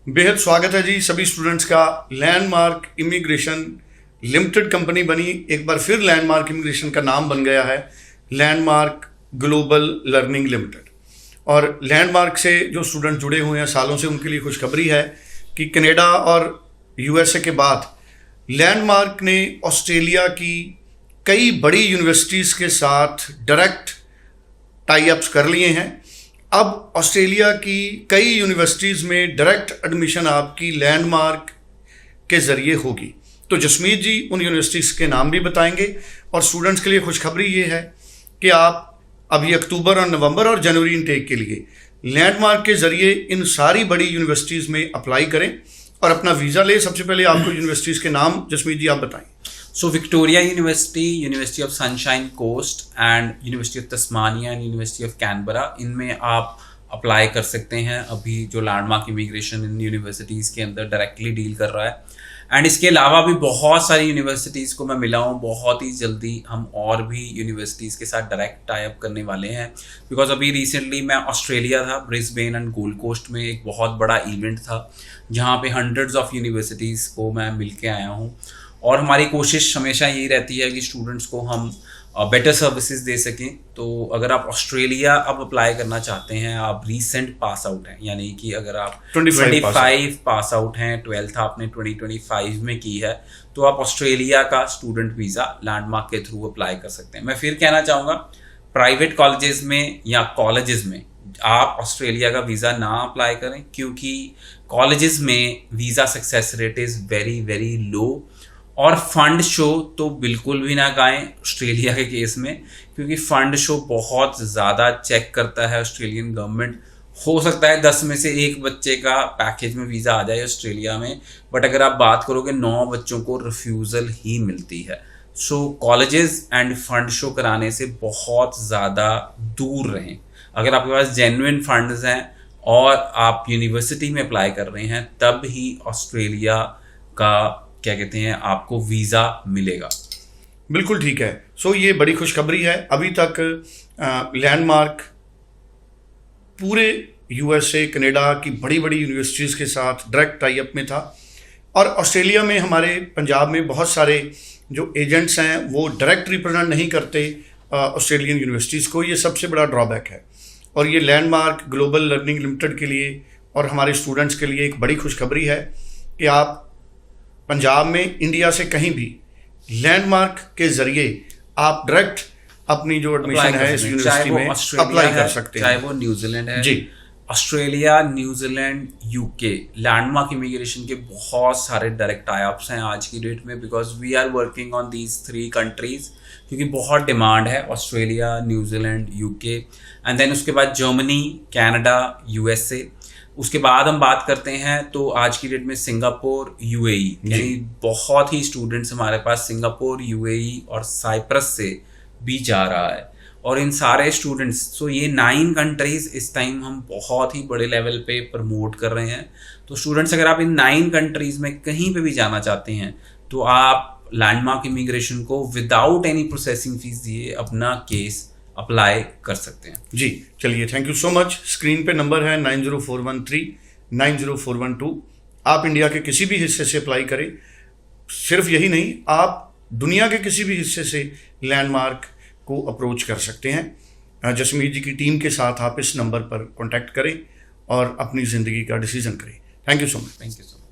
बेहद स्वागत है जी सभी स्टूडेंट्स का। लैंडमार्क इमिग्रेशन लिमिटेड कंपनी बनी, एक बार फिर लैंडमार्क इमिग्रेशन का नाम बन गया है लैंडमार्क ग्लोबल लर्निंग लिमिटेड। और लैंडमार्क से जो स्टूडेंट जुड़े हुए हैं सालों से, उनके लिए खुशखबरी है कि कनाडा और यूएसए के बाद लैंडमार्क ने ऑस्ट्रेलिया की कई बड़ी यूनिवर्सिटीज़ के साथ डायरेक्ट टाई अप्स कर लिए हैं। अब ऑस्ट्रेलिया की कई यूनिवर्सिटीज़ में डायरेक्ट एडमिशन आपकी लैंडमार्क के ज़रिए होगी। तो जसमीत जी उन यूनिवर्सिटीज़ के नाम भी बताएंगे। और स्टूडेंट्स के लिए खुशखबरी ये है कि आप अभी अक्टूबर और नवंबर और जनवरी इनटेक के लिए लैंडमार्क के ज़रिए इन सारी बड़ी यूनिवर्सिटीज़ में अप्लाई करें और अपना वीज़ा ले। सबसे पहले आपको यूनिवर्सिटीज़ के नाम जसमीत जी आप बताएं। So Victoria University, University of Sunshine Coast and University of Tasmania and University of Canberra, इनमें आप अप्लाई कर सकते हैं। अभी जो लैंडमार्क इमिग्रेशन इन यूनिवर्सिटीज़ के अंदर डायरेक्टली डील कर रहा है। एंड इसके अलावा भी बहुत सारी यूनिवर्सिटीज़ को मैं मिला हूँ। बहुत ही जल्दी हम और भी यूनिवर्सिटीज़ के साथ डायरेक्ट टाई अप करने वाले हैं। बिकॉज अभी रिसेंटली मैं ऑस्ट्रेलिया था, ब्रिस्बेन एंड गोल्ड कोस्ट में एक बहुत बड़ा इवेंट था जहाँ पे हंड्रेड्स ऑफ यूनिवर्सिटीज़ को मैं मिल के आया हूँ। और हमारी कोशिश हमेशा यही रहती है कि स्टूडेंट्स को हम बेटर सर्विसेज दे सकें। तो अगर आप ऑस्ट्रेलिया अब अप्लाई करना चाहते हैं, आप रीसेंट पास आउट हैं, यानी कि अगर आप 25 पास आउट हैं, 12th आपने 2025 में की है, तो आप ऑस्ट्रेलिया का स्टूडेंट वीज़ा लैंडमार्क के थ्रू अप्लाई कर सकते हैं। मैं फिर कहना चाहूँगा, प्राइवेट कॉलेजेस में या कॉलेजेस में आप ऑस्ट्रेलिया का वीज़ा ना अप्लाई करें, क्योंकि कॉलेजेस में visa success rate is very very low. और फंड शो तो बिल्कुल भी ना गाएं ऑस्ट्रेलिया के केस में, क्योंकि फंड शो बहुत ज़्यादा चेक करता है ऑस्ट्रेलियन गवर्नमेंट। हो सकता है 10 में से 1 बच्चे का पैकेज में वीज़ा आ जाए ऑस्ट्रेलिया में, बट अगर आप बात करोगे 9 बच्चों को रिफ्यूज़ल ही मिलती है। सो कॉलेजेस एंड फंड शो कराने से बहुत ज़्यादा दूर रहें। अगर आपके पास जेन्युइन फंड्स हैं और आप यूनिवर्सिटी में अप्लाई कर रहे हैं, तब ही ऑस्ट्रेलिया का क्या कहते हैं आपको वीज़ा मिलेगा। बिल्कुल ठीक है। सो ये बड़ी खुशखबरी है। अभी तक लैंडमार्क पूरे यूएसए कनाडा की बड़ी बड़ी यूनिवर्सिटीज़ के साथ डायरेक्ट टाई अप में था। और ऑस्ट्रेलिया में हमारे पंजाब में बहुत सारे जो एजेंट्स हैं वो डायरेक्ट रिप्रेजेंट नहीं करते ऑस्ट्रेलियन यूनिवर्सिटीज़ को। ये सबसे बड़ा ड्रॉबैक है। और ये लैंडमार्क ग्लोबल लर्निंग लिमिटेड के लिए और हमारे स्टूडेंट्स के लिए एक बड़ी खुशखबरी है कि आप पंजाब में इंडिया से कहीं भी लैंडमार्क के जरिए आप डायरेक्ट अपनी जो एडमिशन है इस यूनिवर्सिटी में अप्लाई कर सकते हैं। चाहे वो न्यूजीलैंड है जी, Australia, New Zealand, UK, Landmark Immigration के बहुत सारे डायरेक्ट टाई अप्स हैं आज की डेट में। Because we are working on these 3 countries, क्योंकि बहुत डिमांड है Australia, New Zealand, UK and then उसके बाद जर्मनी, कनाडा, यूएसए। उसके बाद हम बात करते हैं तो आज की डेट में सिंगापुर, यूएई, यानी बहुत ही स्टूडेंट्स हमारे पास सिंगापुर, यूएई और साइप्रस से भी जा रहा है। और इन सारे स्टूडेंट्स, सो ये 9 कंट्रीज इस टाइम हम बहुत ही बड़े लेवल पे प्रमोट कर रहे हैं। तो स्टूडेंट्स, अगर आप इन 9 कंट्रीज में कहीं पे भी जाना चाहते हैं तो आप लैंडमार्क इमिग्रेशन को विदाउट एनी प्रोसेसिंग फीस दिए अपना केस अप्लाई कर सकते हैं। जी चलिए, thank you so much. Screen पे नंबर है 90413 90412। आप इंडिया के किसी भी हिस्से से अप्लाई करें। सिर्फ यही नहीं, आप दुनिया के किसी भी हिस्से से लैंडमार्क को अप्रोच कर सकते हैं। जसमीत जी की टीम के साथ आप इस नंबर पर कॉन्टैक्ट करें और अपनी ज़िंदगी का डिसीजन करें। Thank you so much. Thank you so much.